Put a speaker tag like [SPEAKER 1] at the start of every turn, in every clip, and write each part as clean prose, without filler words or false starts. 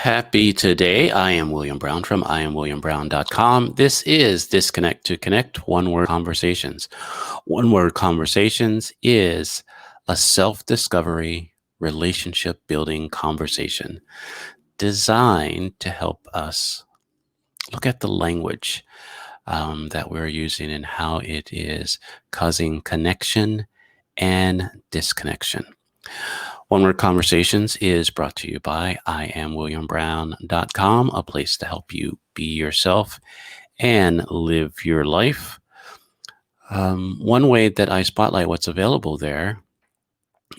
[SPEAKER 1] Happy today. I am William Brown from IamWilliamBrown.com. This is Disconnect to Connect One Word Conversations. One Word Conversations is a self-discovery, relationship building conversation designed to help us look at the language that we're using and how it is causing connection and disconnection. One Word Conversations is brought to you by IamWilliamBrown.com, a place to help you be yourself and live your life. One way that I spotlight what's available there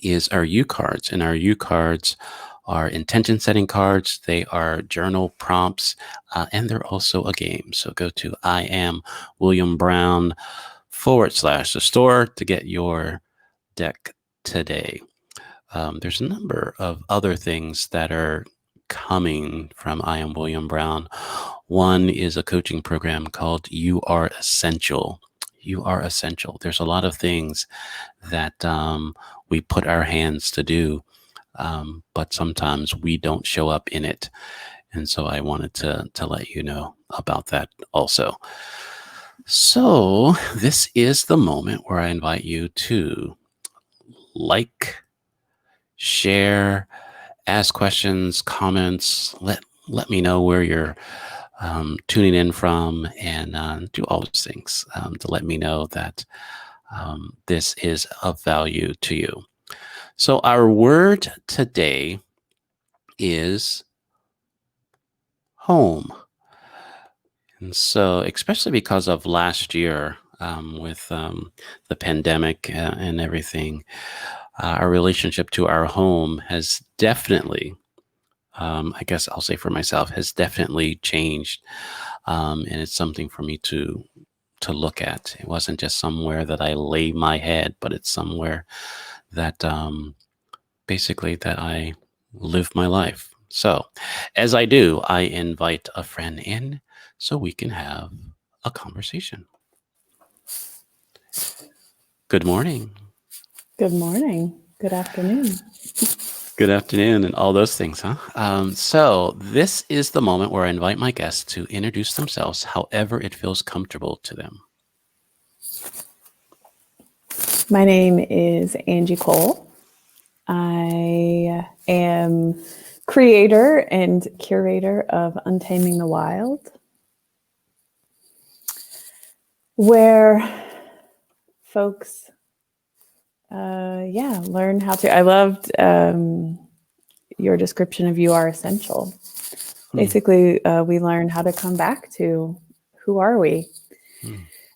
[SPEAKER 1] is our U cards, and our U cards are intention setting cards. They are journal prompts, and they're also a game. So go to IamWilliamBrown.com/the store to get your deck today. There's a number of other things that are coming from I Am William Brown. One is a coaching program called You Are Essential. You Are Essential. There's a lot of things that we put our hands to do, but sometimes we don't show up in it. And so I wanted to let you know about that also. So this is the moment where I invite you to like, share, ask questions, comments, let me know where you're tuning in from, and do all those things to let me know that this is of value to you. So our word today is home. And so, especially because of last year with the pandemic and everything, our relationship to our home has definitely, I guess I'll say for myself, has definitely changed. And it's something for me to look at. It wasn't just somewhere that I lay my head, but it's somewhere that basically that I live my life. So as I do, I invite a friend in so we can have a conversation. Good morning.
[SPEAKER 2] Good morning. Good afternoon.
[SPEAKER 1] Good afternoon and all those things, huh? So this is the moment where I invite my guests to introduce themselves however it feels comfortable to them.
[SPEAKER 2] My name is Angie Cole. I am creator and curator of Untaming the Wild, where folks learn how to. I loved your description of You Are Essential. Basically, we learn how to come back to who are we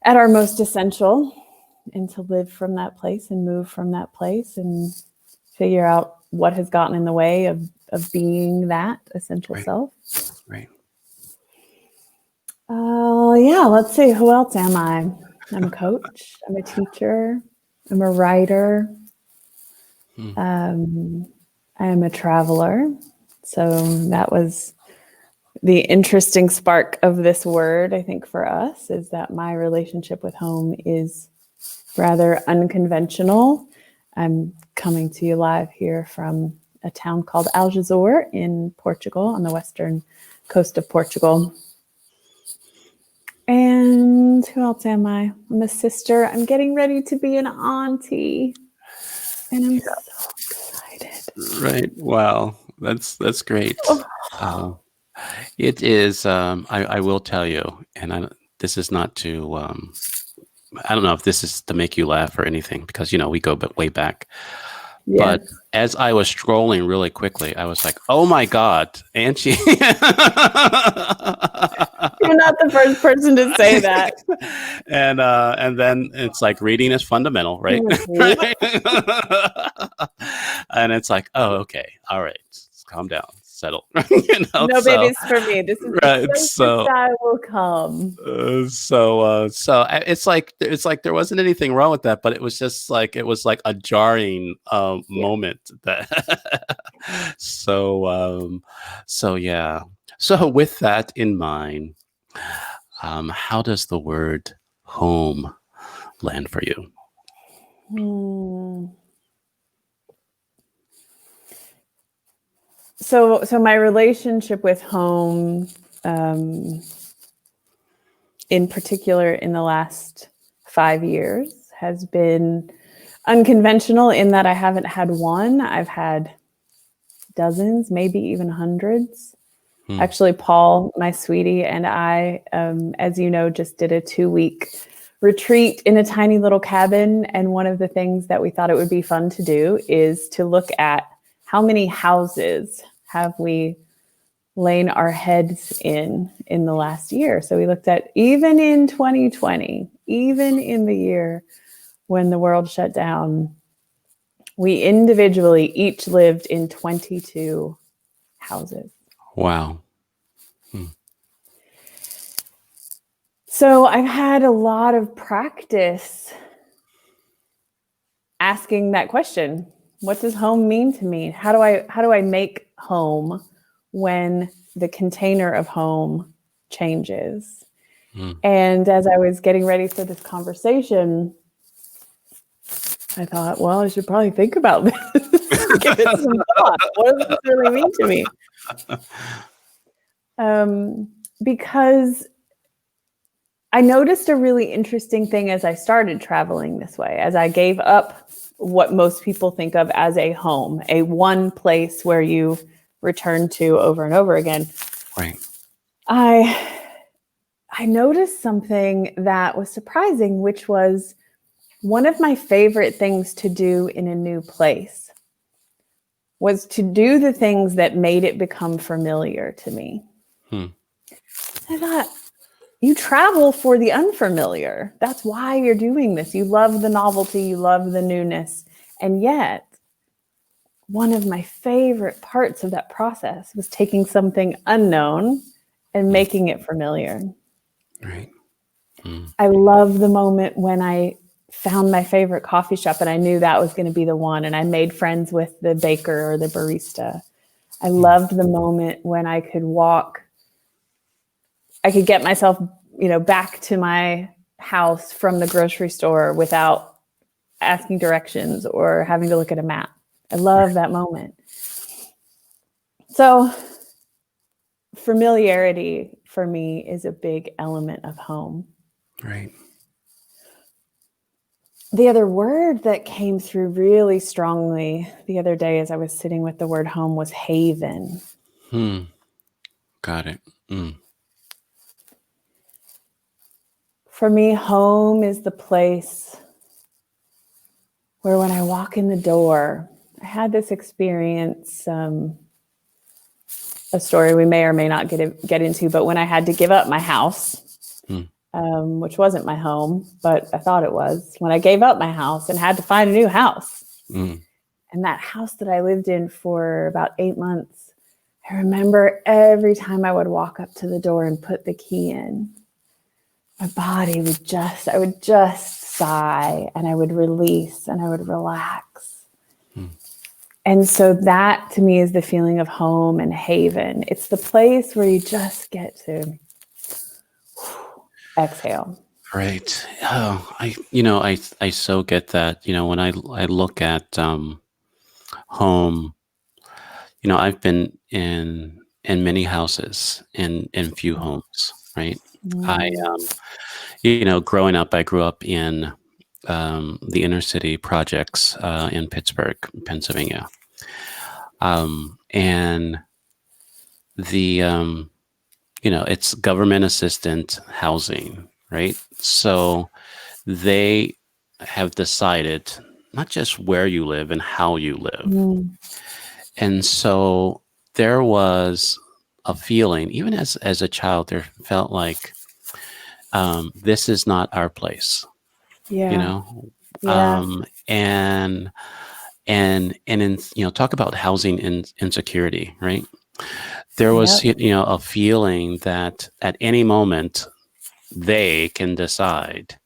[SPEAKER 2] at our most essential, and to live from that place and move from that place and figure out what has gotten in the way of being that essential self.
[SPEAKER 1] Right.
[SPEAKER 2] Let's see. Who else am I? I'm a coach. I'm a teacher. I'm a writer. I am a traveler. So that was the interesting spark of this word, I think, for us, is that my relationship with home is rather unconventional. I'm coming to you live here from a town called Algiers in Portugal, on the western coast of Portugal. And who else am I? I'm a sister. I'm getting ready to be an auntie. And I'm so excited.
[SPEAKER 1] Right. Wow. That's great. It is, I will tell you, and this is not to, I don't know if this is to make you laugh or anything, because, we go way back. Yes. But as I was scrolling really quickly, I was like, oh my God, Angie.
[SPEAKER 2] You're not the first person to say that.
[SPEAKER 1] And then it's like reading is fundamental, right? And it's like, oh, okay. All right. Calm down. Settle.
[SPEAKER 2] No babies for me. This is
[SPEAKER 1] right,
[SPEAKER 2] the closest I will come.
[SPEAKER 1] So it's like there wasn't anything wrong with that, but it was just like it was like a jarring moment that. So yeah. So with that in mind, how does the word home land for you?
[SPEAKER 2] So my relationship with home, in particular in the last 5 years, has been unconventional in that I haven't had one. I've had dozens, maybe even hundreds. Actually, Paul, my sweetie, and I, as you know, just did a 2-week retreat in a tiny little cabin. And one of the things that we thought it would be fun to do is to look at how many houses have we lain our heads in the last year. So we looked at, even in 2020, even in the year when the world shut down, we individually each lived in 22 houses.
[SPEAKER 1] Wow.
[SPEAKER 2] So I've had a lot of practice asking that question. What does home mean to me? How do I make home when the container of home changes? And as I was getting ready for this conversation, I thought, well, I should probably think about this. Give it some thought. What does this really mean to me? Because I noticed a really interesting thing as I started traveling this way, as I gave up what most people think of as a home, a one place where you return to over and over again.
[SPEAKER 1] Right.
[SPEAKER 2] I noticed something that was surprising, which was one of my favorite things to do in a new place was to do the things that made it become familiar to me. I thought, you travel for the unfamiliar. That's why you're doing this. You love the novelty, you love the newness. And yet, one of my favorite parts of that process was taking something unknown and making it familiar.
[SPEAKER 1] Right.
[SPEAKER 2] I love the moment when I found my favorite coffee shop and I knew that was going to be the one, and I made friends with the baker or the barista. I loved the moment when I could get myself, back to my house from the grocery store without asking directions or having to look at a map. I love that moment. So familiarity for me is a big element of home.
[SPEAKER 1] Right.
[SPEAKER 2] The other word that came through really strongly the other day as I was sitting with the word home was haven.
[SPEAKER 1] Got it.
[SPEAKER 2] For me, home is the place where when I walk in the door, I had this experience, a story we may or may not get into, but when I had to give up my house, which wasn't my home, but I thought it was, when I gave up my house and had to find a new house. And that house that I lived in for about 8 months, I remember every time I would walk up to the door and put the key in, my body I would just sigh, and I would release, and I would relax. And so that to me is the feeling of home and haven. It's the place where you just get to exhale.
[SPEAKER 1] Right. Oh, I so get that. When I look at home, I've been in many houses and in few homes, right? I growing up, I grew up in the inner city projects in Pittsburgh, Pennsylvania. And the it's government assistant housing, right? So they have decided not just where you live and how you live. And so there was a feeling, even as a child, there felt like this is not our place.
[SPEAKER 2] Yeah.
[SPEAKER 1] And in talk about housing insecurity, right? There was a feeling that at any moment they can decide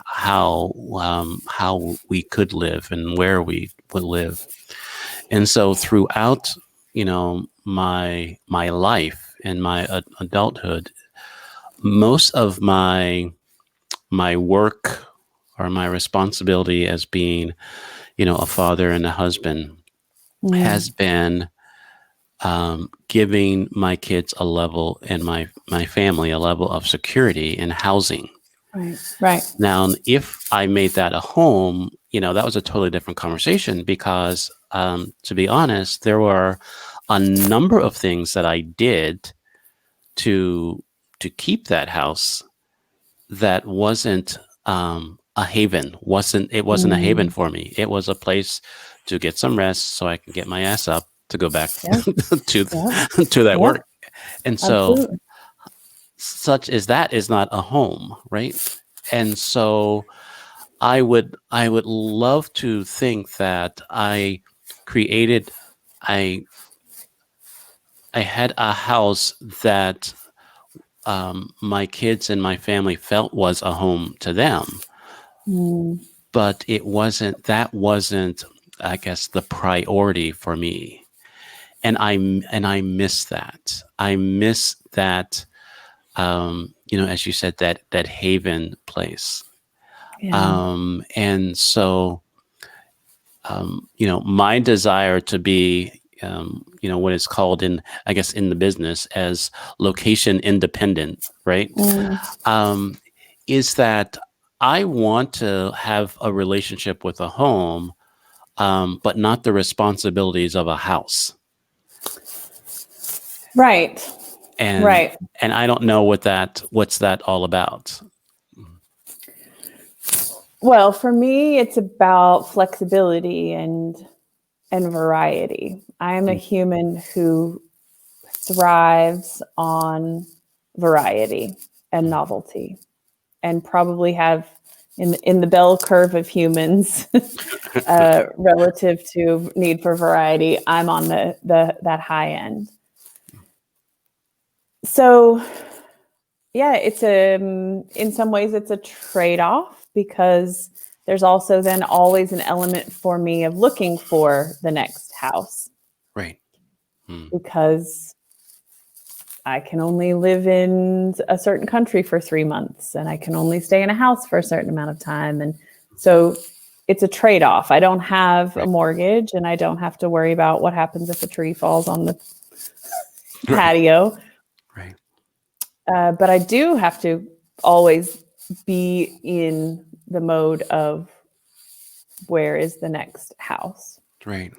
[SPEAKER 1] how we could live and where we would live. And so throughout my life and my adulthood, most of my work or my responsibility as being a father and a husband has been giving my kids a level and my family a level of security in housing.
[SPEAKER 2] Right.
[SPEAKER 1] Now, if I made that a home, that was a totally different conversation because, to be honest, there were a number of things that I did to keep that house that wasn't a haven. It wasn't a haven for me. It was a place to get some rest so I can get my ass up to go back
[SPEAKER 2] Yeah.
[SPEAKER 1] to
[SPEAKER 2] Yeah.
[SPEAKER 1] to that
[SPEAKER 2] Yeah.
[SPEAKER 1] work. And so
[SPEAKER 2] Absolutely.
[SPEAKER 1] such as that is not a home, right? And so I would love to think that I created I had a house that my kids and my family felt was a home to them, but that wasn't, I guess, the priority for me. And I miss that. I miss that, as you said, that haven place.
[SPEAKER 2] Yeah.
[SPEAKER 1] And so, my desire to be, what is called I guess, in the business as location independent, right? Is that I want to have a relationship with a home, but not the responsibilities of a house.
[SPEAKER 2] Right.
[SPEAKER 1] And
[SPEAKER 2] Right.
[SPEAKER 1] and I don't know what's that all about.
[SPEAKER 2] Well, for me, it's about flexibility and variety. I am a human who thrives on variety and novelty, and probably have in the bell curve of humans relative to need for variety, I'm on that high end. So yeah, it's in some ways it's a trade-off, because there's also then always an element for me of looking for the next house.
[SPEAKER 1] Right.
[SPEAKER 2] Because I can only live in a certain country for 3 months, and I can only stay in a house for a certain amount of time. And so it's a trade-off. I don't have a mortgage, and I don't have to worry about what happens if a tree falls on the patio.
[SPEAKER 1] Right.
[SPEAKER 2] But I do have to always be in the mode of where is the next house.
[SPEAKER 1] Right.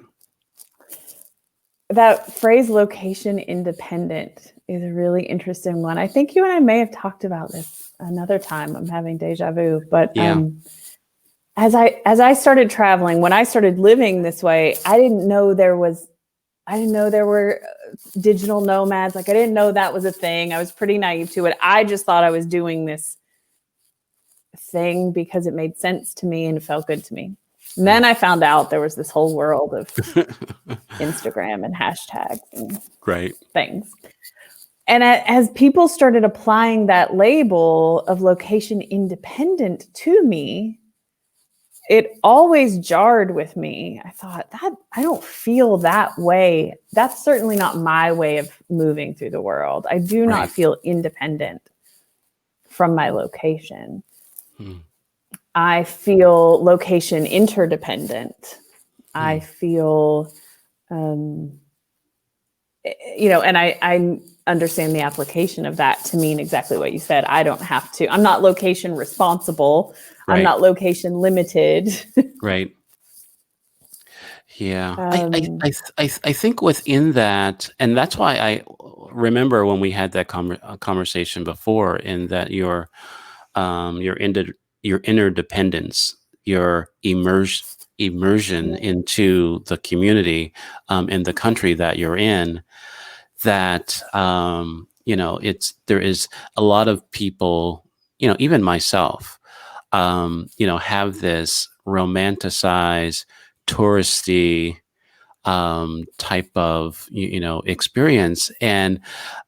[SPEAKER 2] That phrase location independent is a really interesting one. I think you and I may have talked about this another time. I'm having deja vu, but as I started traveling, when I started living this way, I didn't know there were digital nomads. Like, I didn't know that was a thing. I was pretty naive to it. I just thought I was doing this thing because it made sense to me and it felt good to me. And then I found out there was this whole world of Instagram and hashtags and things. And as people started applying that label of location independent to me, it always jarred with me. I thought, that I don't feel that way. That's certainly not my way of moving through the world. I do not feel independent from my location. I feel location interdependent. I feel, and I understand the application of that to mean exactly what you said. I don't have to. I'm not location responsible. I'm not location limited.
[SPEAKER 1] Right. Yeah. I think within that, and that's why I remember when we had that conversation before, in that your interdependence, your immersion into the community, in the country that you're in, that there is a lot of people, even myself, have this romanticized, touristy type of experience. And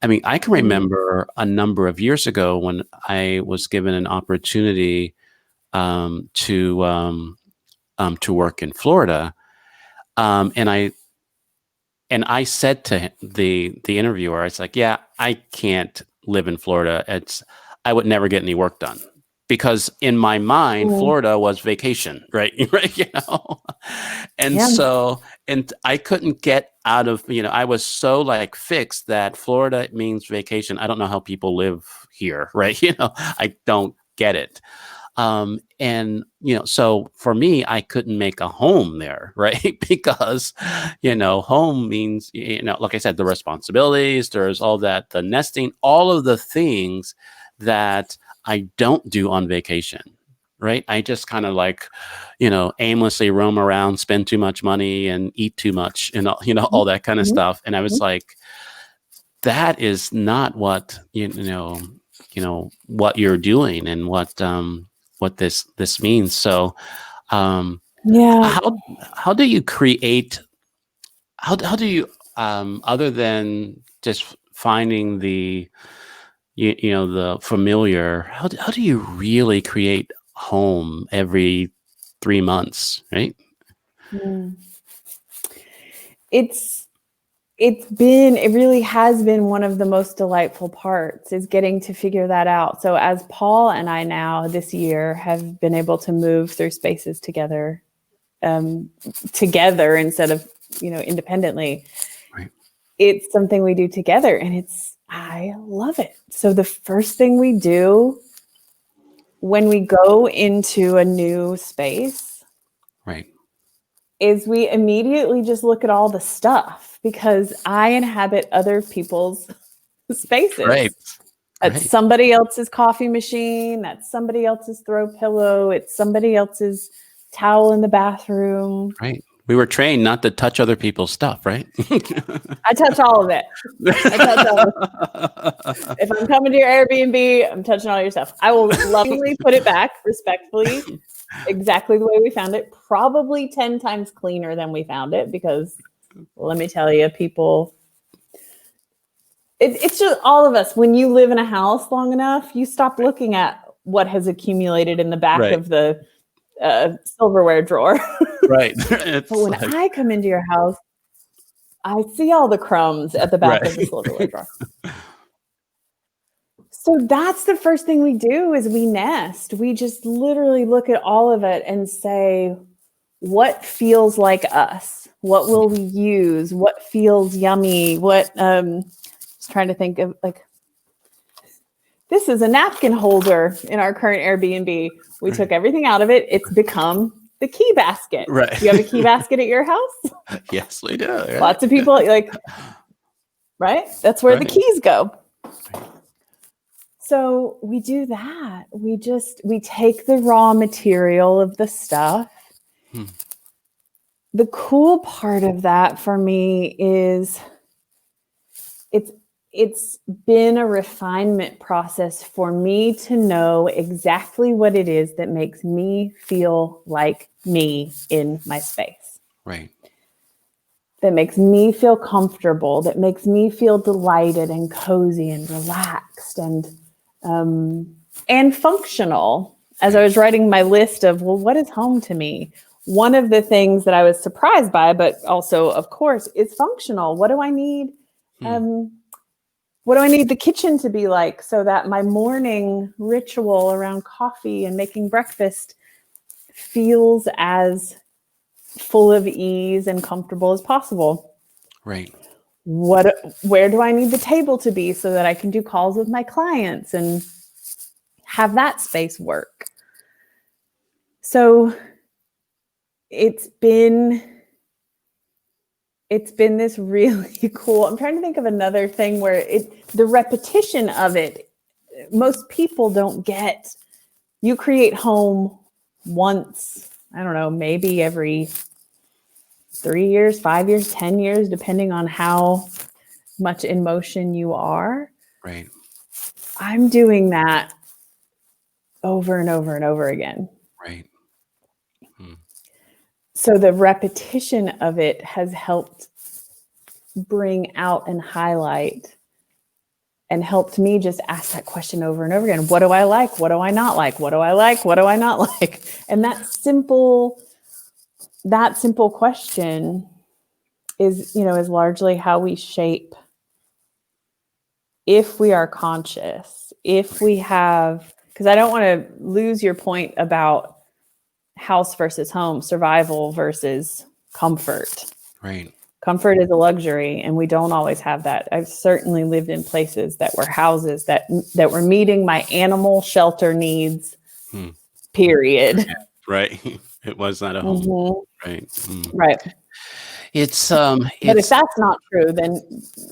[SPEAKER 1] I mean, I can remember a number of years ago when I was given an opportunity to work in Florida, and I said to the interviewer, I was like, "Yeah, I can't live in Florida. I would never get any work done because in my mind,
[SPEAKER 2] Mm.
[SPEAKER 1] Florida was vacation, right? Right, and
[SPEAKER 2] Yeah.
[SPEAKER 1] so, and I couldn't get out of, I was so like fixed that Florida means vacation. I don't know how people live here, right? I don't get it. And so for me, I couldn't make a home there, right? Because home means, like I said, the responsibilities, there's all that, the nesting, all of the things that I don't do on vacation, right? I just kind of like aimlessly roam around, spend too much money, and eat too much, and all that kind of
[SPEAKER 2] Mhm.
[SPEAKER 1] stuff. And I was
[SPEAKER 2] Mhm.
[SPEAKER 1] like, that is not what what you're doing, and what this means. So
[SPEAKER 2] Yeah.
[SPEAKER 1] how do you create, how do you, other than just finding the the familiar, how do you really create home every 3 months, right?
[SPEAKER 2] Mm. It's it really has been one of the most delightful parts, is getting to figure that out. So as Paul and I now this year have been able to move through spaces together, together instead of independently,
[SPEAKER 1] Right.
[SPEAKER 2] it's something we do together, and I love it. So the first thing we do when we go into a new space
[SPEAKER 1] Right.
[SPEAKER 2] is we immediately just look at all the stuff, because I inhabit other people's
[SPEAKER 1] Right.
[SPEAKER 2] spaces. That's
[SPEAKER 1] Right.
[SPEAKER 2] somebody else's coffee machine. That's somebody else's throw pillow. It's somebody else's towel in the bathroom.
[SPEAKER 1] Right. We were trained not to touch other people's stuff, right?
[SPEAKER 2] I touch all of it. I touch all of it. If I'm coming to your Airbnb, I'm touching all your stuff. I will lovingly put it back respectfully, exactly the way we found it, probably 10 times cleaner than we found it, because let me tell you, people, it's just all of us. When you live in a house long enough, you stop looking at what has accumulated in the back
[SPEAKER 1] Right.
[SPEAKER 2] of the silverware drawer.
[SPEAKER 1] Right.
[SPEAKER 2] But
[SPEAKER 1] It's
[SPEAKER 2] when
[SPEAKER 1] like,
[SPEAKER 2] I come into your house, I see all the crumbs at the back of the
[SPEAKER 1] right.
[SPEAKER 2] silverware drawer. So that's the first thing we do, is we nest. We just literally look at all of it and say, what feels like us? What will we use? What feels yummy? What just trying to think of, like, this is a napkin holder in our current Airbnb. We
[SPEAKER 1] Right.
[SPEAKER 2] took everything out of it. It's become the key basket.
[SPEAKER 1] Right.
[SPEAKER 2] Do you have a key basket at your house?
[SPEAKER 1] Yes, we do. Right?
[SPEAKER 2] Lots of people like, right? That's where the
[SPEAKER 1] Right.
[SPEAKER 2] keys go.
[SPEAKER 1] Right.
[SPEAKER 2] So we do that. We take the raw material of the stuff.
[SPEAKER 1] Hmm.
[SPEAKER 2] The cool part of that for me is it's been a refinement process for me to know exactly what it is that makes me feel like me in my space.
[SPEAKER 1] Right.
[SPEAKER 2] That makes me feel comfortable, that makes me feel delighted and cozy and relaxed and functional. As I was writing my list of, well, what is home to me? One of the things that I was surprised by, but also, of course, is functional. What do I need? What do I need the kitchen to be like, so that my morning ritual around coffee and making breakfast feels as full of ease and comfortable as possible?
[SPEAKER 1] Right.
[SPEAKER 2] Where do I need the table to be so that I can do calls with my clients and have that space work? So it's been this really cool. I'm trying to think of another thing where the repetition of it, most people don't get. You create home once, I don't know, maybe every 3 years, 5 years, 10 years, depending on how much in motion you are.
[SPEAKER 1] Right.
[SPEAKER 2] I'm doing that over and over and over again.
[SPEAKER 1] Right. Hmm.
[SPEAKER 2] So the repetition of it has helped bring out and highlight, and helped me just ask that question over and over again. What do I like? What do I not like? What do I like? What do I not like? And that simple question is largely how we shape, if we are conscious, if we have, because I don't want to lose your point about house versus home, survival versus comfort.
[SPEAKER 1] Right.
[SPEAKER 2] Comfort is a luxury, and we don't always have that. I've certainly lived in places that were houses that were meeting my animal shelter needs, period.
[SPEAKER 1] Right. It was not a home.
[SPEAKER 2] Mm-hmm.
[SPEAKER 1] Right.
[SPEAKER 2] Right.
[SPEAKER 1] But
[SPEAKER 2] if that's not true, then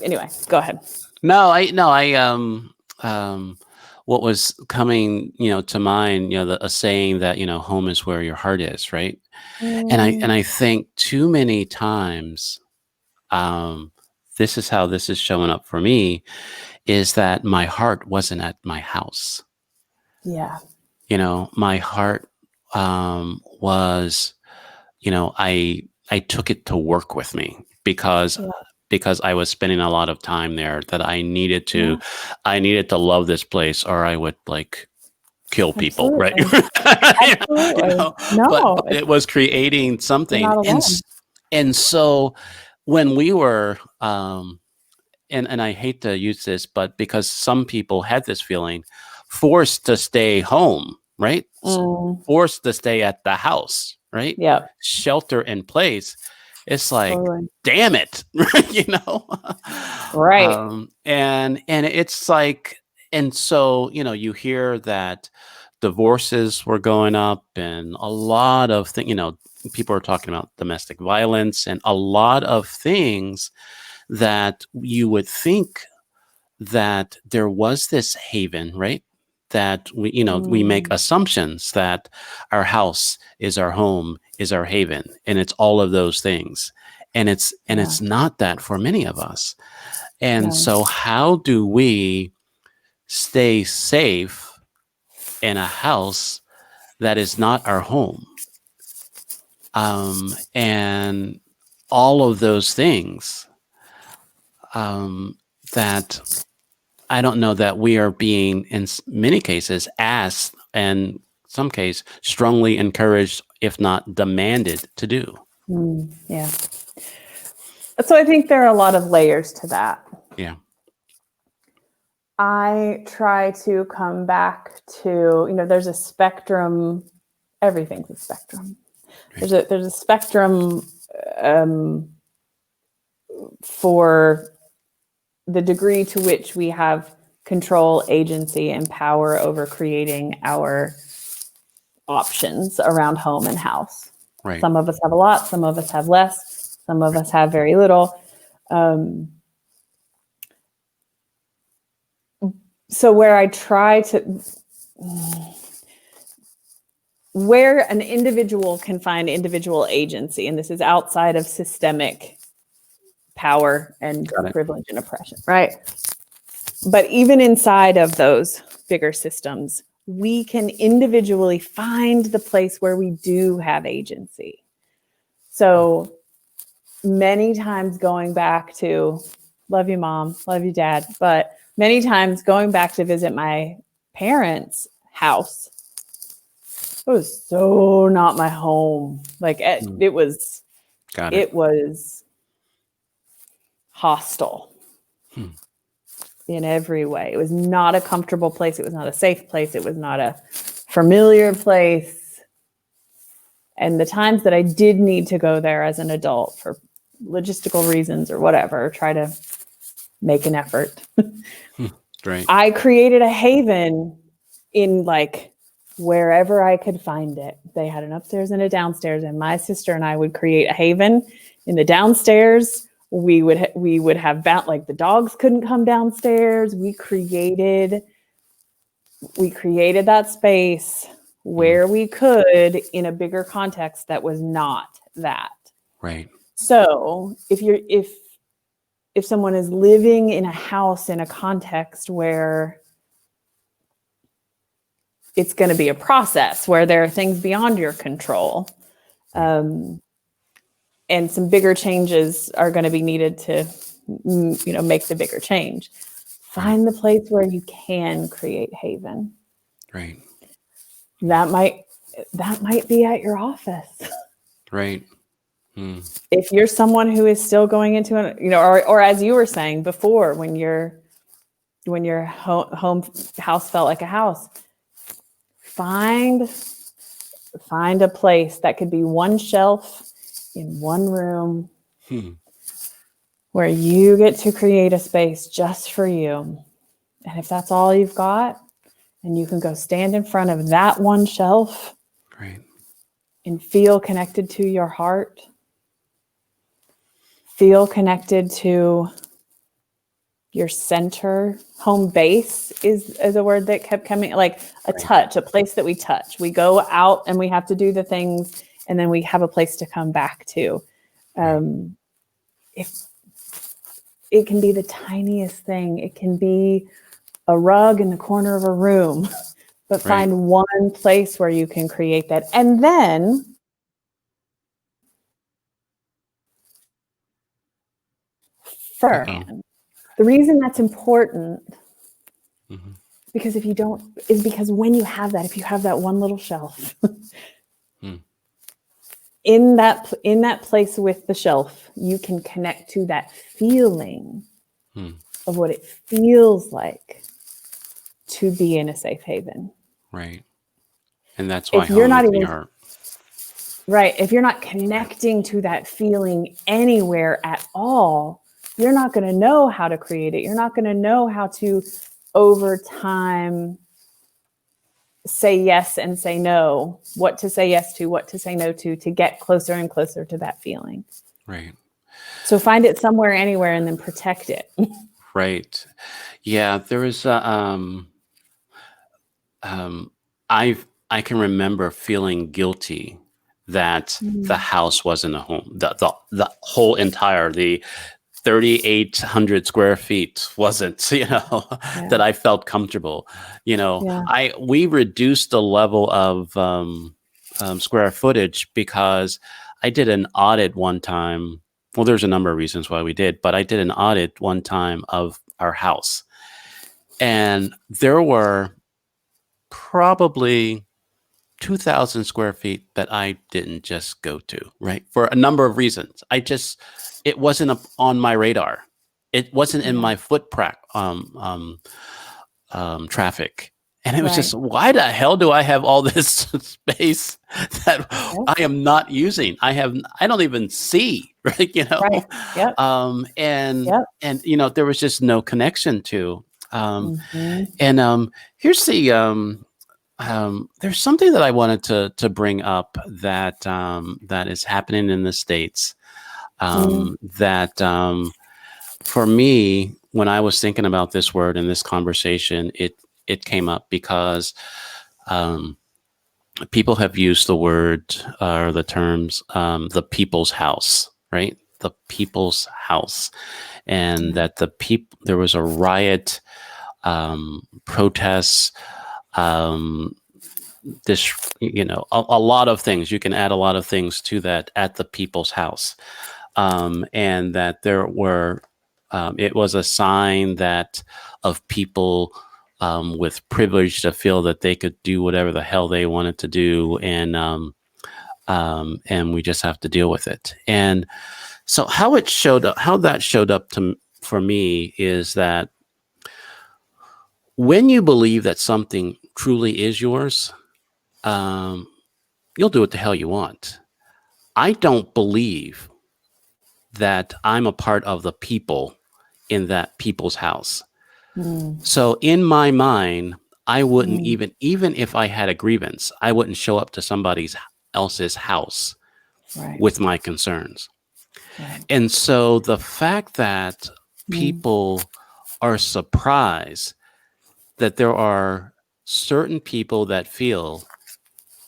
[SPEAKER 2] anyway, go ahead.
[SPEAKER 1] What was coming, to mind, a saying that, home is where your heart is, right? And I think too many times, this is how this is showing up for me, is that my heart wasn't at my house.
[SPEAKER 2] Yeah.
[SPEAKER 1] My heart was, I took it to work with me because I was spending a lot of time there, that I needed to love this place, or I would like kill people.
[SPEAKER 2] Absolutely.
[SPEAKER 1] Right.
[SPEAKER 2] Absolutely. No,
[SPEAKER 1] but it was creating
[SPEAKER 2] you're
[SPEAKER 1] something.
[SPEAKER 2] not alone.
[SPEAKER 1] And so when we were, and I hate to use this, but because some people had this feeling, forced to stay home, right? Forced to stay at the house, right?
[SPEAKER 2] Yeah.
[SPEAKER 1] Shelter in place. It's like,
[SPEAKER 2] Totally.
[SPEAKER 1] damn it,
[SPEAKER 2] Right.
[SPEAKER 1] And it's like, and so, you hear that divorces were going up, and a lot of things, people are talking about domestic violence, and a lot of things that you would think that there was this haven, right? That we make assumptions that our house is our home, is our haven, and it's all of those things. And it's not that for many of us. And so how do we stay safe in a house that is not our home? And all of those things, that I don't know that we are being, in many cases, asked, and some case strongly encouraged, if not demanded, to do.
[SPEAKER 2] Yeah. So I think there are a lot of layers to that.
[SPEAKER 1] Yeah.
[SPEAKER 2] I try to come back to, there's a spectrum. Everything's a spectrum. Right. There's a spectrum for the degree to which we have control, agency, and power over creating our options around home and house.
[SPEAKER 1] Right.
[SPEAKER 2] Some of us have a lot, some of us have less, some of us have very little. So where I try to, where an individual can find individual agency, and this is outside of systemic power and privilege and oppression, right? But even inside of those bigger systems, we can individually find the place where we do have agency. So many times going back to, love you, Mom, love you, Dad, but many times going back to visit my parents' house, it was so not my home. Like it was hostile in every way. It was not a comfortable place. It was not a safe place. It was not a familiar place. And the times that I did need to go there as an adult for logistical reasons or whatever, try to make an effort.
[SPEAKER 1] Right.
[SPEAKER 2] I created a haven in like wherever I could find it. They had an upstairs and a downstairs, and my sister and I would create a haven in the downstairs. We would have like the dogs couldn't come downstairs. We created that space where we could in a bigger context that was not that.
[SPEAKER 1] Right.
[SPEAKER 2] So if someone is living in a house in a context where it's going to be a process, where there are things beyond your control, and some bigger changes are going to be needed to, make the bigger change. Find the place where you can create haven.
[SPEAKER 1] Right.
[SPEAKER 2] That might be at your office.
[SPEAKER 1] Right.
[SPEAKER 2] If you're someone who is still going into or as you were saying before, when your house felt like a house, find a place that could be one shelf in one room where you get to create a space just for you. And if that's all you've got, and you can go stand in front of that one shelf,
[SPEAKER 1] right,
[SPEAKER 2] and feel connected to your heart, feel connected to your center. Home base is a word that kept coming, like a touch, a place that we touch. We go out and we have to do the things, and then we have a place to come back to. If it can be the tiniest thing, it can be a rug in the corner of a room, but find one place where you can create that. And then the reason that's important, because if you don't, is because when you have that, if you have that one little shelf in that place with the shelf, you can connect to that feeling of what it feels like to be in a safe haven.
[SPEAKER 1] Right. And that's why
[SPEAKER 2] if you're not even
[SPEAKER 1] heart.
[SPEAKER 2] Right. If you're not connecting to that feeling anywhere at all, you're not going to know how to create it. You're not going to know how to, over time, say yes and say no, what to say yes to, what to say no to get closer and closer to that feeling.
[SPEAKER 1] Right.
[SPEAKER 2] So find it somewhere, anywhere, and then protect it.
[SPEAKER 1] Right. Yeah. There is I can remember feeling guilty that the house wasn't a home. The whole entire, the 3,800 square feet wasn't, that I felt comfortable. We reduced the level of square footage because I did an audit one time. Well, there's a number of reasons why we did, but I did an audit one time of our house. And there were probably 2,000 square feet that I didn't just go to, right? For a number of reasons. It wasn't on my radar. It wasn't in my foot traffic. And it was just, why the hell do I have all this space that I am not using? I don't even see, right? And there was just no connection to, and here's the, there's something that I wanted to bring up that is happening in the States. That for me, when I was thinking about this word in this conversation, it came up because people have used the word or the terms the people's house, right? The people's house, and that there was a riot, protests. This, a lot of things. You can add a lot of things to that at the people's house, and that there were. It was a sign of people with privilege to feel that they could do whatever the hell they wanted to do, and we just have to deal with it. And so, how that showed up for me is that when you believe that something truly is yours, you'll do what the hell you want. I don't believe that I'm a part of the people in that people's house. So in my mind, I wouldn't even if I had a grievance, I wouldn't show up to somebody else's house with my concerns. And so the fact that people are surprised that there are certain people that feel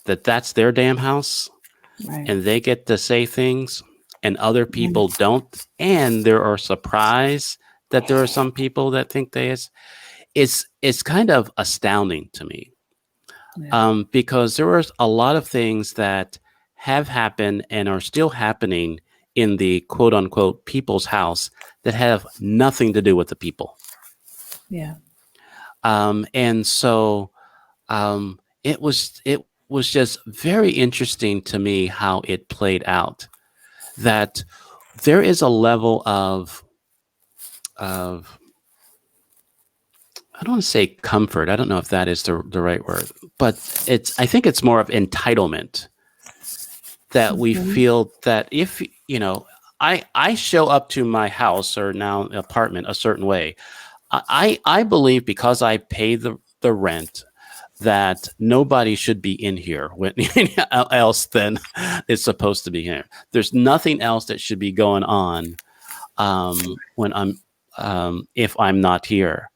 [SPEAKER 1] that that's their damn house, and they get to say things and other people don't, and there are surprised that there are some people that think it's kind of astounding to me, because there are a lot of things that have happened and are still happening in the quote unquote people's house that have nothing to do with the people. And so it was just very interesting to me how it played out, that there is a level of don't want to say comfort. I don't know if that is the right word, but I think it's more of entitlement that we
[SPEAKER 2] Mhm.
[SPEAKER 1] feel that if, I show up to my house or now apartment a certain way. I believe because I pay the rent that nobody should be in here when else than is supposed to be here. There's nothing else that should be going on when I'm if I'm not here.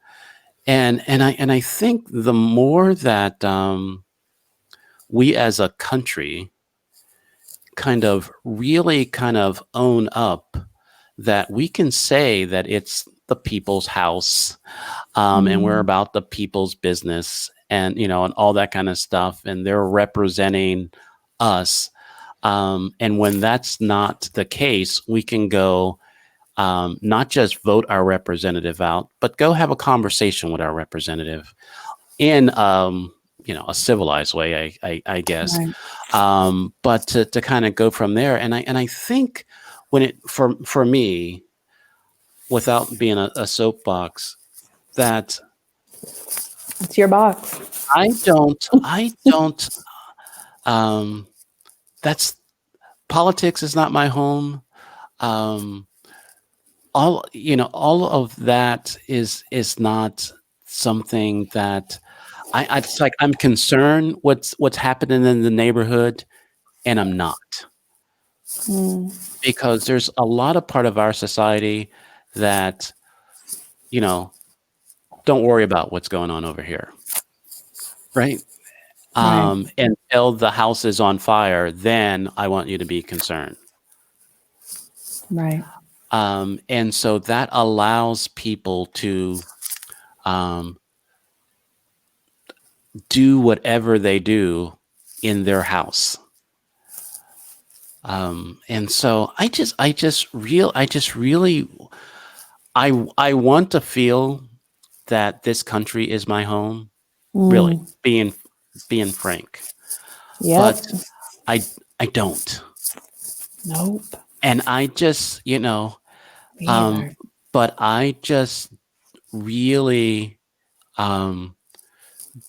[SPEAKER 1] And I think the more that we as a country really kind of own up that we can say that it's the people's house, and we're
[SPEAKER 2] Mm.
[SPEAKER 1] about the people's business, and all that kind of stuff, and they're representing us. And when that's not the case, we can go, not just vote our representative out, but go have a conversation with our representative in a civilized way, I guess.
[SPEAKER 2] Right.
[SPEAKER 1] But to kind of go from there, and I think when it for me, without being a soapbox, that
[SPEAKER 2] It's your box.
[SPEAKER 1] I don't that's politics is not my home. Um, all of that is not something that it's like I'm concerned what's happening in the neighborhood, and I'm not,
[SPEAKER 2] Mm.
[SPEAKER 1] because there's a lot of part of our society that, you know, don't worry about what's going on over here, right?
[SPEAKER 2] Right.
[SPEAKER 1] Until the house is on fire, then I want you to be concerned.
[SPEAKER 2] Right.
[SPEAKER 1] And so that allows people to um, do whatever they do in their house. And so I want to feel that this country is my home, really,
[SPEAKER 2] Mm.
[SPEAKER 1] being frank,
[SPEAKER 2] Yep.
[SPEAKER 1] but I don't.
[SPEAKER 2] Nope.
[SPEAKER 1] And I just,
[SPEAKER 2] Me
[SPEAKER 1] um,
[SPEAKER 2] either.
[SPEAKER 1] but I just really um,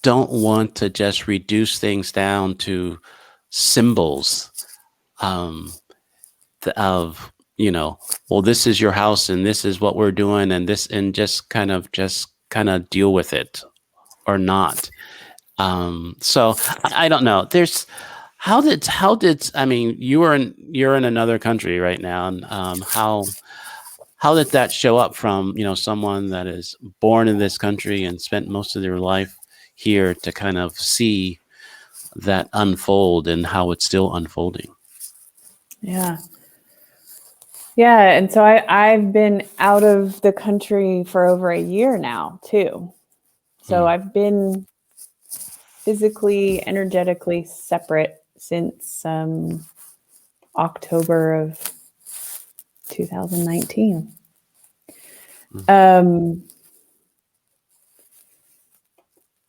[SPEAKER 1] don't want to just reduce things down to symbols, um, of, well, this is your house and this is what we're doing and this, and just kind of deal with it or not. So I don't know. I mean, you're in another country right now, and how did that show up from, someone that is born in this country and spent most of their life here to kind of see that unfold and how it's still unfolding?
[SPEAKER 2] Yeah. Yeah. And so I've been out of the country for over a year now, too. So
[SPEAKER 1] Hmm.
[SPEAKER 2] I've been physically, energetically separate since October of 2019. Um,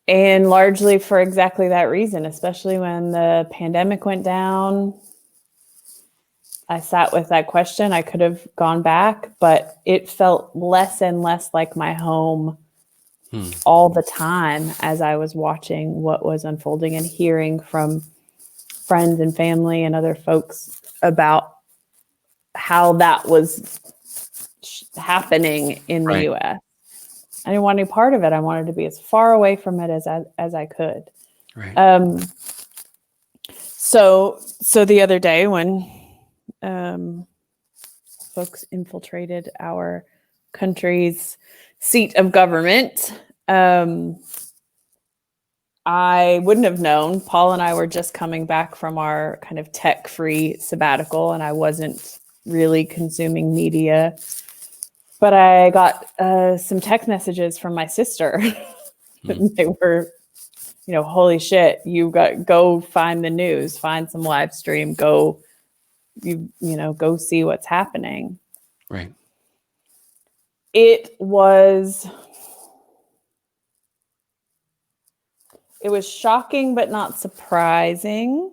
[SPEAKER 2] and largely for exactly that reason, especially when the pandemic went down. I sat with that question. I could have gone back, but it felt less and less like my home
[SPEAKER 1] Hmm.
[SPEAKER 2] all the time as I was watching what was unfolding and hearing from friends and family and other folks about how that was happening in the
[SPEAKER 1] Right.
[SPEAKER 2] US. I didn't want any part of it. I wanted to be as far away from it as I could.
[SPEAKER 1] Right.
[SPEAKER 2] So the other day when folks infiltrated our country's seat of government, I wouldn't have known. Paul and I were just coming back from our kind of tech-free sabbatical, and I wasn't really consuming media. But I got some text messages from my sister. They were, holy shit, go find the news, find some live stream, go see what's happening.
[SPEAKER 1] Right.
[SPEAKER 2] It was shocking, but not surprising.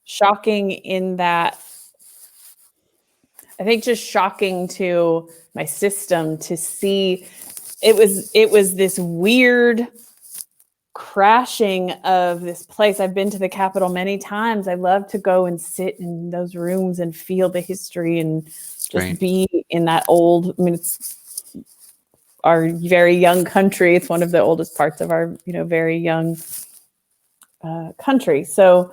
[SPEAKER 2] Shocking in that, I think just shocking to my system to see it was this weird crashing of this place. I've been to the Capitol many times. I love to go and sit in those rooms and feel the history and just be in that old, I mean, it's our very young country. It's one of the oldest parts of our, very young country. So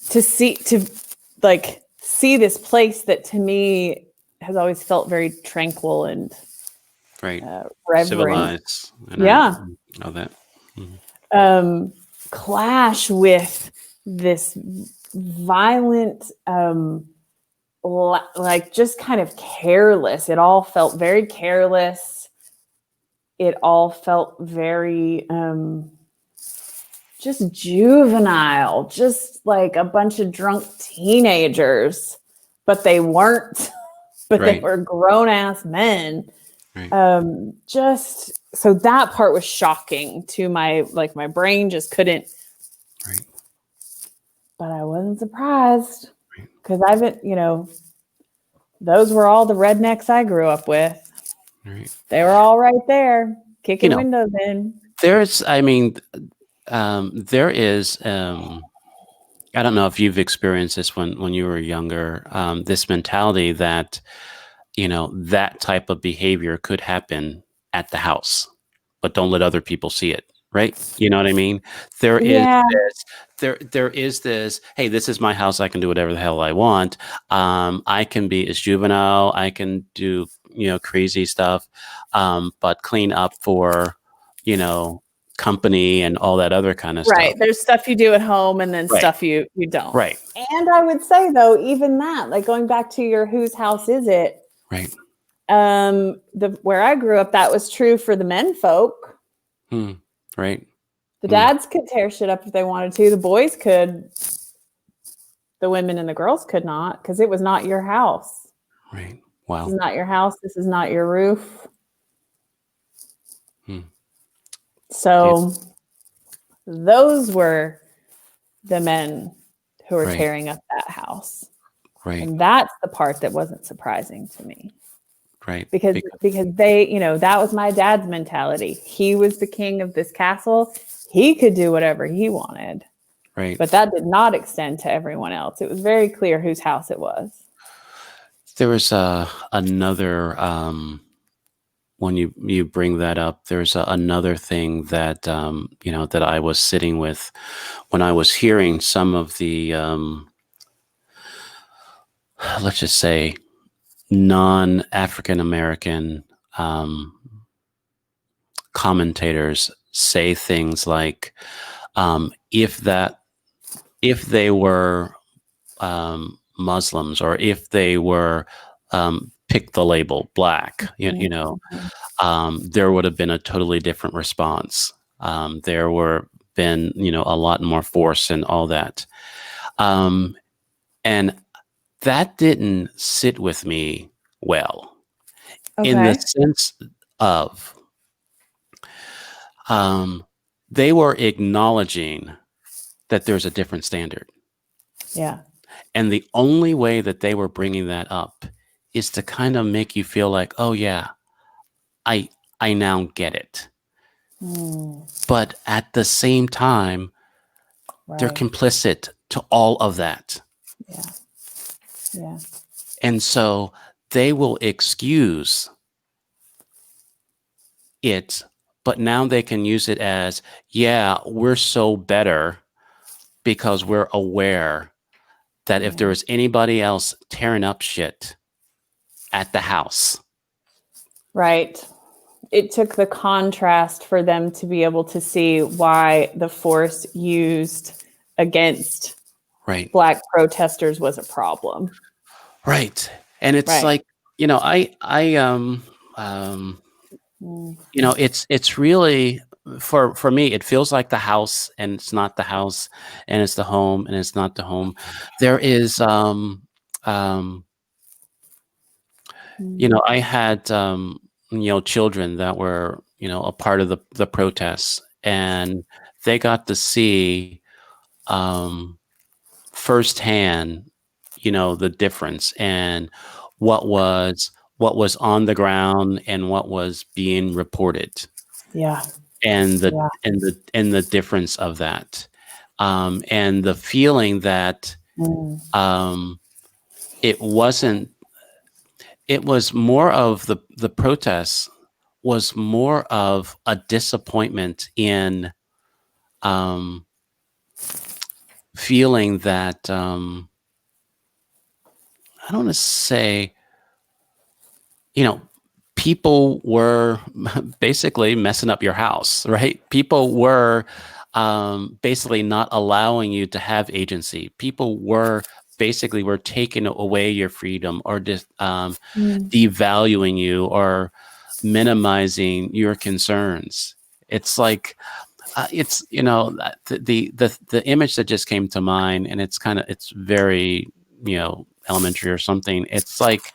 [SPEAKER 2] to see this place that to me has always felt very tranquil and reverent.
[SPEAKER 1] Civilized.
[SPEAKER 2] Yeah.
[SPEAKER 1] I know that. Mm-hmm.
[SPEAKER 2] Clash with this violent, just kind of careless. It all felt very careless. It all felt very just juvenile, just like a bunch of drunk teenagers, but they weren't, but they were grown ass men. Right. Just so that part was shocking to my brain just couldn't.
[SPEAKER 1] Right.
[SPEAKER 2] But I wasn't surprised because I've been, those were all the rednecks I grew up with. Right. They were all right there, kicking windows in.
[SPEAKER 1] There is, I don't know if you've experienced this when you were younger, this mentality that, that type of behavior could happen at the house, but don't let other people see it. Right. You know what I mean? There is this, hey, this is my house. I can do whatever the hell I want. I can be as juvenile. I can do, crazy stuff, but clean up for, company and all that other kind of stuff.
[SPEAKER 2] Right. There's stuff you do at home and then stuff you don't.
[SPEAKER 1] Right.
[SPEAKER 2] And I would say, though, even that, like going back to your whose house is it?
[SPEAKER 1] Right.
[SPEAKER 2] Where I grew up, that was true for the men folk.
[SPEAKER 1] Right.
[SPEAKER 2] The dads could tear shit up if they wanted to. The boys could. The women and the girls could not, because it was not your house.
[SPEAKER 1] Right. Wow.
[SPEAKER 2] This is not your house. This is not your roof. So those were the men who were tearing up that house.
[SPEAKER 1] Right.
[SPEAKER 2] And that's the part that wasn't surprising to me.
[SPEAKER 1] Right.
[SPEAKER 2] Because they, that was my dad's mentality. He was the king of this castle. He could do whatever he wanted.
[SPEAKER 1] Right.
[SPEAKER 2] But that did not extend to everyone else. It was very clear whose house it was.
[SPEAKER 1] There was another, when you bring that up, there's another thing that, that I was sitting with when I was hearing some of the, let's just say, non-African American commentators say things like, if they were Muslims, or if they were pick the label Black, there would have been a totally different response. There were been, a lot more force and all that. And that didn't sit with me well, in the sense of they were acknowledging that there's a different standard.
[SPEAKER 2] Yeah.
[SPEAKER 1] And the only way that they were bringing that up is to kind of make you feel like, oh yeah, I now get it. But at the same time, they're complicit to all of that.
[SPEAKER 2] Yeah. Yeah.
[SPEAKER 1] And so they will excuse it, but now they can use it as, yeah, we're so better because we're aware that if there was anybody else tearing up shit at the house.
[SPEAKER 2] Right. It took the contrast for them to be able to see why the force used against Black protesters was a problem.
[SPEAKER 1] Right. And it's like, it's really, for me, it feels like the house and it's not the house, and it's the home and it's not the home. There is, I had, children that were, a part of the protests, and they got to see, firsthand, the difference and what was what was on the ground and what was being reported,
[SPEAKER 2] Yeah.
[SPEAKER 1] and the
[SPEAKER 2] Yeah.
[SPEAKER 1] and the difference of that, and the feeling that
[SPEAKER 2] Mm.
[SPEAKER 1] it wasn't. It was more of the protests was more of a disappointment in feeling that I don't want to say, people were basically messing up your house, right? People were basically not allowing you to have agency. People were basically were taking away your freedom, or just
[SPEAKER 2] Mm.
[SPEAKER 1] devaluing you, or minimizing your concerns. It's like it's the image that just came to mind, and it's very elementary or something. It's like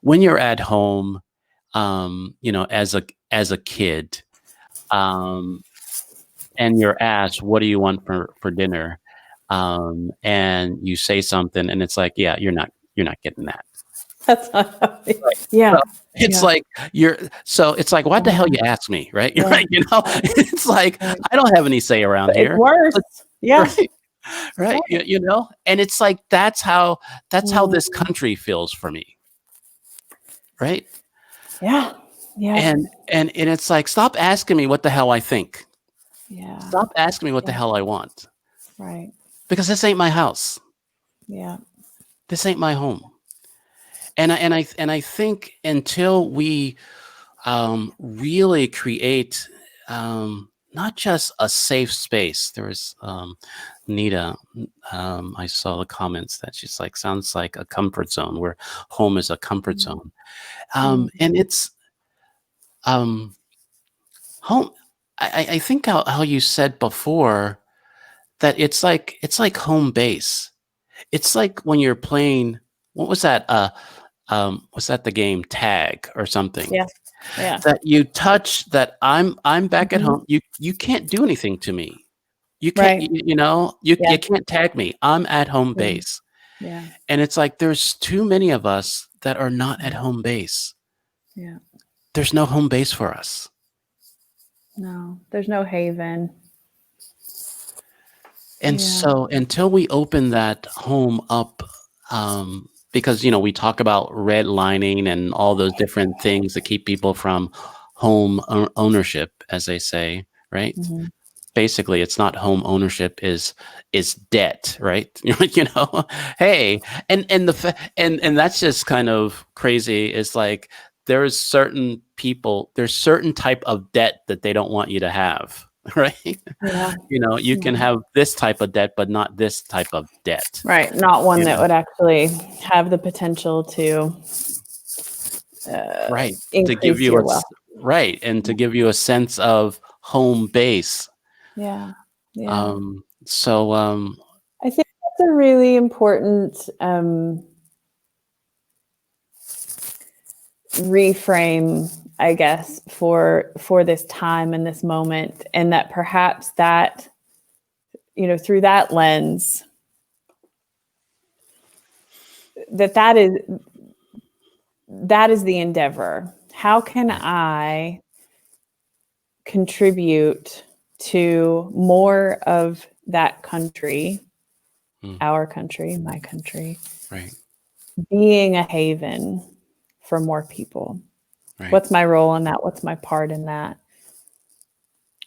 [SPEAKER 1] when you're at home, as a kid, um, and you're asked, "What do you want for dinner?" And you say something, and it's like, "Yeah, you're not getting that."
[SPEAKER 2] That's not how
[SPEAKER 1] Right.
[SPEAKER 2] yeah.
[SPEAKER 1] So it's
[SPEAKER 2] Yeah.
[SPEAKER 1] like it's like, "What the hell you ask me?" Right?
[SPEAKER 2] Yeah.
[SPEAKER 1] Right, It's like,
[SPEAKER 2] Right.
[SPEAKER 1] I don't have any say around
[SPEAKER 2] But it's
[SPEAKER 1] here.
[SPEAKER 2] worse.
[SPEAKER 1] But
[SPEAKER 2] Yeah.
[SPEAKER 1] right, right,
[SPEAKER 2] Right.
[SPEAKER 1] and it's like, that's how this
[SPEAKER 2] Mm.
[SPEAKER 1] country feels for me, right?
[SPEAKER 2] Yeah. Yeah.
[SPEAKER 1] And it's like, stop asking me what the hell I think.
[SPEAKER 2] Yeah.
[SPEAKER 1] Stop asking me what the
[SPEAKER 2] Yeah.
[SPEAKER 1] hell I want,
[SPEAKER 2] Right.
[SPEAKER 1] because this ain't my house.
[SPEAKER 2] Yeah.
[SPEAKER 1] This ain't my home. And I think until we really create not just a safe space. There was Nita. I saw the comments that she's like, sounds like a comfort zone, where home is a comfort
[SPEAKER 2] Mm.
[SPEAKER 1] zone,
[SPEAKER 2] Mm.
[SPEAKER 1] and it's um, home. I think how you said before that it's like home base. It's like when you're playing. What was that? Was that the game tag or something?
[SPEAKER 2] Yeah. Yeah.
[SPEAKER 1] That you touch, that I'm back at
[SPEAKER 2] Mhm.
[SPEAKER 1] home. You can't do anything to me. You can't,
[SPEAKER 2] Right.
[SPEAKER 1] you
[SPEAKER 2] Yeah.
[SPEAKER 1] can't tag me. I'm at home
[SPEAKER 2] Yeah.
[SPEAKER 1] base.
[SPEAKER 2] Yeah.
[SPEAKER 1] And it's like, there's too many of us that are not at
[SPEAKER 2] Mm.
[SPEAKER 1] home base.
[SPEAKER 2] Yeah.
[SPEAKER 1] There's no home base for us.
[SPEAKER 2] No, there's no haven.
[SPEAKER 1] And
[SPEAKER 2] Yeah.
[SPEAKER 1] so until we open that home up, because, we talk about redlining and all those different things that keep people from home ownership, as they say, right?
[SPEAKER 2] Mhm.
[SPEAKER 1] Basically, it's not home ownership, is debt, right? Hey, and that's just kind of crazy. It's like, there's certain type of debt that they don't want you to have, right?
[SPEAKER 2] Yeah.
[SPEAKER 1] You can
[SPEAKER 2] Yeah.
[SPEAKER 1] have this type of debt, but not this type of debt.
[SPEAKER 2] Right. Not one
[SPEAKER 1] you
[SPEAKER 2] that
[SPEAKER 1] know
[SPEAKER 2] would actually have the potential to
[SPEAKER 1] right, to give
[SPEAKER 2] increase
[SPEAKER 1] you
[SPEAKER 2] your wealth.
[SPEAKER 1] right, and to give you a sense of home base.
[SPEAKER 2] Yeah. Yeah.
[SPEAKER 1] So
[SPEAKER 2] I think that's a really important reframe, I guess, for this time and this moment, and that perhaps that, through that lens, that is the endeavor. How can
[SPEAKER 1] right.
[SPEAKER 2] I contribute to more of that country,
[SPEAKER 1] Mm,
[SPEAKER 2] our country, my country,
[SPEAKER 1] right,
[SPEAKER 2] being a haven for more people?
[SPEAKER 1] right,
[SPEAKER 2] What's my role in that? What's my part in that?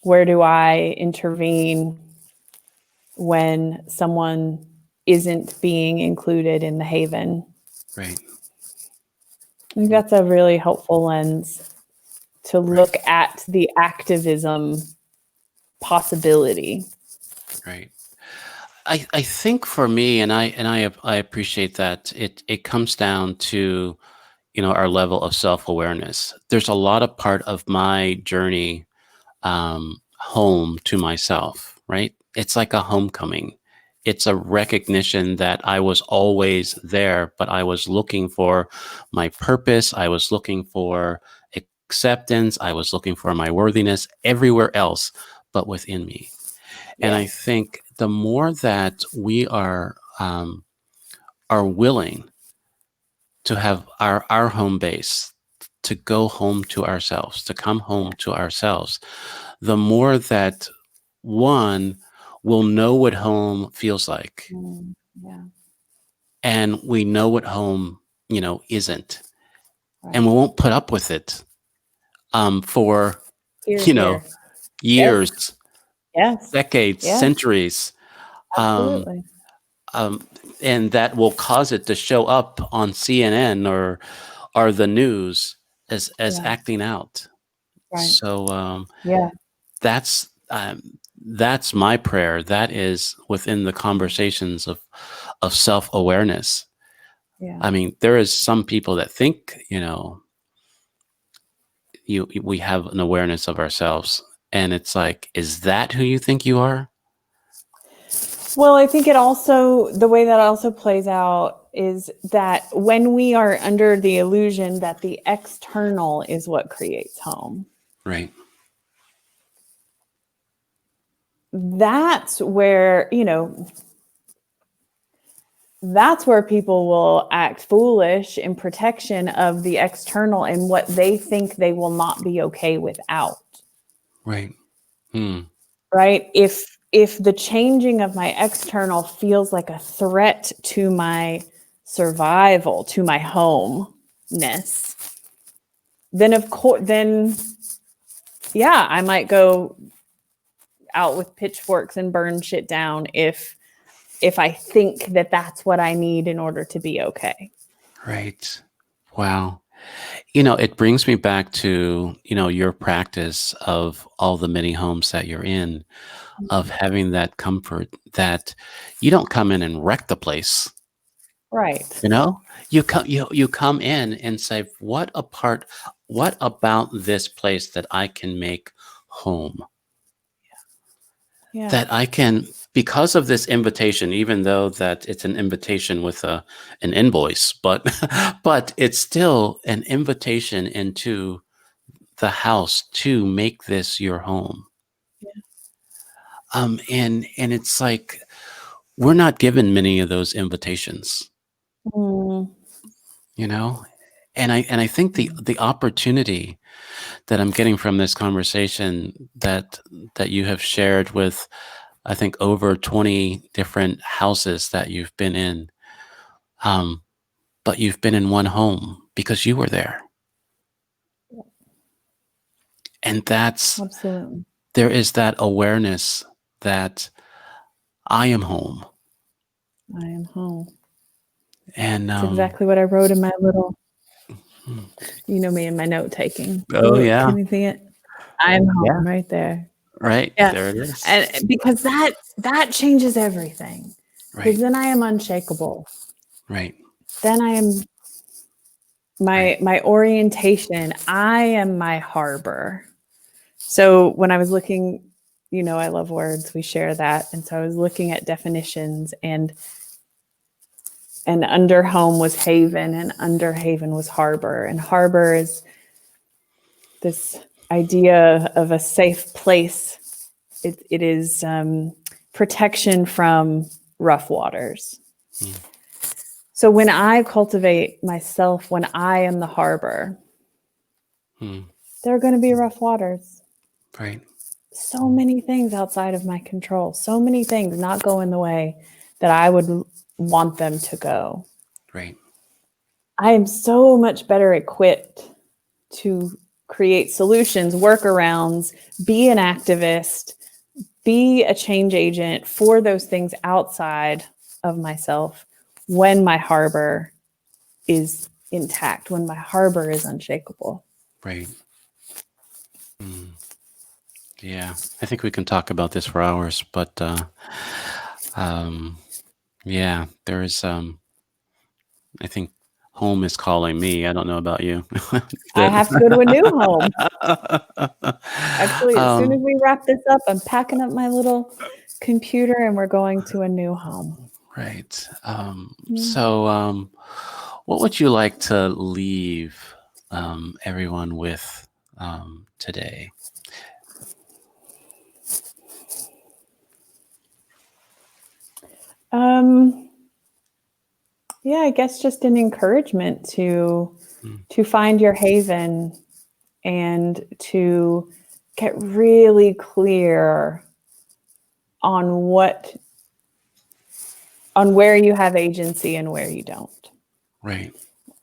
[SPEAKER 2] Where do I intervene when someone isn't being included in the haven?
[SPEAKER 1] right,
[SPEAKER 2] I think that's a really helpful lens to
[SPEAKER 1] right,
[SPEAKER 2] look at the activism possibility.
[SPEAKER 1] right. I think for me, and I appreciate that, it comes down to, our level of self-awareness. There's a lot of part of my journey home to myself, right? It's like a homecoming. It's a recognition that I was always there, but I was looking for my purpose. I was looking for acceptance. I was looking for my worthiness everywhere else but within me. And I
[SPEAKER 2] Yes.
[SPEAKER 1] think the more that we are willing to have our home base, to go home to ourselves, to come home to ourselves, the more that one will know what home feels like,
[SPEAKER 2] Yeah.
[SPEAKER 1] and we know what home, isn't, and
[SPEAKER 2] Right.
[SPEAKER 1] we won't put up with it for,
[SPEAKER 2] Here,
[SPEAKER 1] you know,
[SPEAKER 2] here. Yes.
[SPEAKER 1] years,
[SPEAKER 2] Yes.
[SPEAKER 1] decades,
[SPEAKER 2] Yes.
[SPEAKER 1] centuries. Um,
[SPEAKER 2] Absolutely.
[SPEAKER 1] and that will cause it to show up on CNN or the news as
[SPEAKER 2] Yeah.
[SPEAKER 1] acting out.
[SPEAKER 2] Right.
[SPEAKER 1] So
[SPEAKER 2] Yeah.
[SPEAKER 1] that's that's my prayer. That is within the conversations of self-awareness.
[SPEAKER 2] Yeah.
[SPEAKER 1] I mean, there is some people that think, we have an awareness of ourselves, and it's like, is that who you think you are?
[SPEAKER 2] Well, I think the way that also plays out is that when we are under the illusion that the external is what creates home,
[SPEAKER 1] Right.
[SPEAKER 2] that's where, that's where people will act foolish in protection of the external and what they think they will not be okay without.
[SPEAKER 1] Right. Hmm.
[SPEAKER 2] Right? If the changing of my external feels like a threat to my survival, to my homeness, then yeah, I might go out with pitchforks and burn shit down if I think that that's what I need in order to be okay.
[SPEAKER 1] Right. Wow. It brings me back to, your practice of all the many homes that you're in, of having that comfort that you don't come in and wreck the place.
[SPEAKER 2] Right.
[SPEAKER 1] You come in and say, what about this place that I can make home?
[SPEAKER 2] Yeah.
[SPEAKER 1] That I can, because of this invitation, even though that it's an invitation with an invoice, but but it's still an invitation into the house to make this your home.
[SPEAKER 2] Yeah.
[SPEAKER 1] And it's like, we're not given many of those invitations,
[SPEAKER 2] Mm.
[SPEAKER 1] you know? And I think the opportunity that I'm getting from this conversation that you have shared with, I think, over 20 different houses that you've been in, but you've been in one home because you were there. And
[SPEAKER 2] Absolutely.
[SPEAKER 1] there is that awareness that I am home.
[SPEAKER 2] I am home.
[SPEAKER 1] And
[SPEAKER 2] It's exactly what I wrote in my little,
[SPEAKER 1] hmm.
[SPEAKER 2] you know me and my note taking.
[SPEAKER 1] Oh
[SPEAKER 2] Ooh,
[SPEAKER 1] yeah.
[SPEAKER 2] can you see it? I'm
[SPEAKER 1] Yeah.
[SPEAKER 2] home right there.
[SPEAKER 1] Right.
[SPEAKER 2] Yeah.
[SPEAKER 1] There it is.
[SPEAKER 2] And because that changes everything. Because
[SPEAKER 1] Right.
[SPEAKER 2] then I am unshakable.
[SPEAKER 1] Right.
[SPEAKER 2] Then I am
[SPEAKER 1] Right.
[SPEAKER 2] my orientation, I am my harbor. So when I was looking, I love words, we share that. And so I was looking at definitions, and under home was haven, and under haven was harbor. And harbor is this idea of a safe place. It is protection from rough waters.
[SPEAKER 1] Mm.
[SPEAKER 2] So when I cultivate myself, when I am the harbor,
[SPEAKER 1] Mm.
[SPEAKER 2] there are going to be rough waters.
[SPEAKER 1] Right.
[SPEAKER 2] So many things outside of my control, so many things not go in the way that I would want them to go.
[SPEAKER 1] Right.
[SPEAKER 2] I am so much better equipped to create solutions, workarounds, be an activist, be a change agent for those things outside of myself when my harbor is intact, when my harbor is unshakable.
[SPEAKER 1] Right. Mm. Yeah. I think we can talk about this for hours, but yeah, there is I think home is calling me. I don't know about you.
[SPEAKER 2] I
[SPEAKER 1] That
[SPEAKER 2] have to go to a new home. Actually, as soon as
[SPEAKER 1] um,
[SPEAKER 2] we wrap this up, I'm packing up my little computer and we're going to a new home.
[SPEAKER 1] right.
[SPEAKER 2] Yeah.
[SPEAKER 1] So, what would you like to leave everyone with today?
[SPEAKER 2] Um, Yeah, I guess just an encouragement to
[SPEAKER 1] Mm,
[SPEAKER 2] find your haven and to get really clear on where you have agency and where you don't.
[SPEAKER 1] right.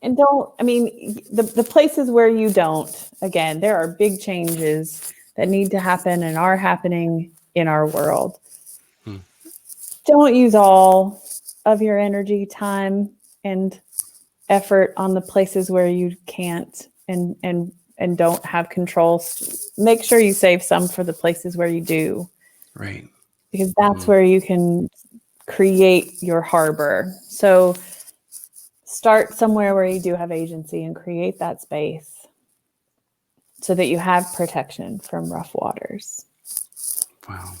[SPEAKER 2] And don't, I mean, the places where you don't, again, there are big changes that need to happen and are happening in our world.
[SPEAKER 1] Mm,
[SPEAKER 2] Don't use all of your energy, time, and effort on the places where you can't and don't have control. Make sure you save some for the places where you do,
[SPEAKER 1] right.
[SPEAKER 2] because that's
[SPEAKER 1] Mm,
[SPEAKER 2] where you can create your harbor. So start somewhere where you do have agency and create that space so that you have protection from rough waters.
[SPEAKER 1] wow.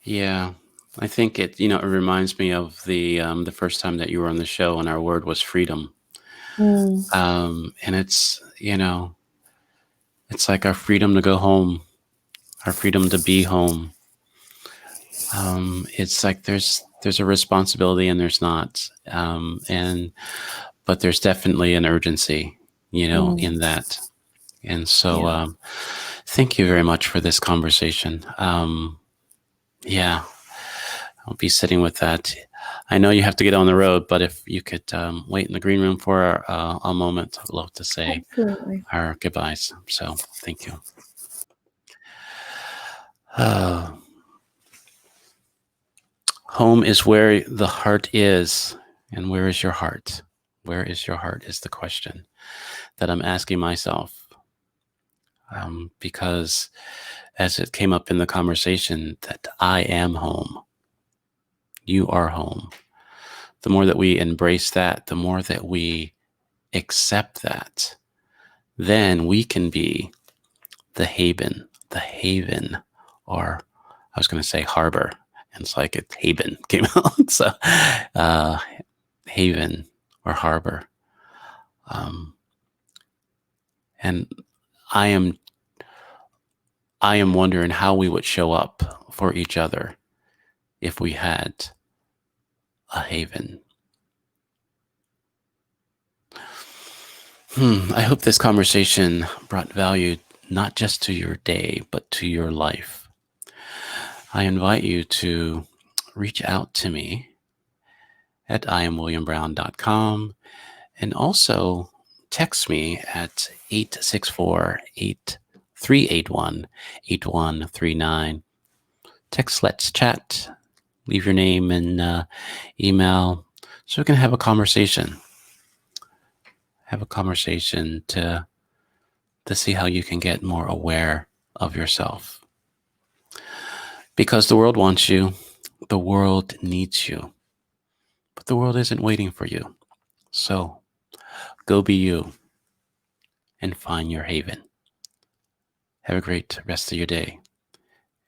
[SPEAKER 1] Yeah. I think it reminds me of the first time that you were on the show and our word was freedom.
[SPEAKER 2] Mm,
[SPEAKER 1] And it's like our freedom to go home, our freedom to be home. It's like there's a responsibility and there's not. But there's definitely an urgency,
[SPEAKER 2] mm,
[SPEAKER 1] in that. And so,
[SPEAKER 2] yeah.
[SPEAKER 1] thank you very much for this conversation. Yeah, I'll be sitting with that. I know you have to get on the road, but if you could wait in the green room for a moment, I'd love to say
[SPEAKER 2] Absolutely.
[SPEAKER 1] our goodbyes. So, thank you. Uh, Home is where the heart is. And where is your heart? Where is your heart is the question that I'm asking myself. Because as it came up in the conversation, that I am home. You are home. The more that we embrace that, the more that we accept that, then we can be the haven, or I was going to say harbor. And it's like it's haven came out. So, uh, haven or harbor. Um, and I am, I am wondering how we would show up for each other if we had a haven. I hope this conversation brought value not just to your day, but to your life. I invite you to reach out to me at iamwilliambrown.com and also text me at 864-8381-8139. Text Let's Chat. Leave your name and email so we can have a conversation. Have a conversation to see how you can get more aware of yourself. Because the world wants you, the world needs you, but the world isn't waiting for you. So go be you and find your haven. Have a great rest of your day,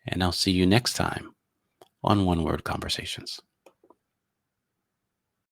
[SPEAKER 1] and I'll see you next time on One Word Conversations.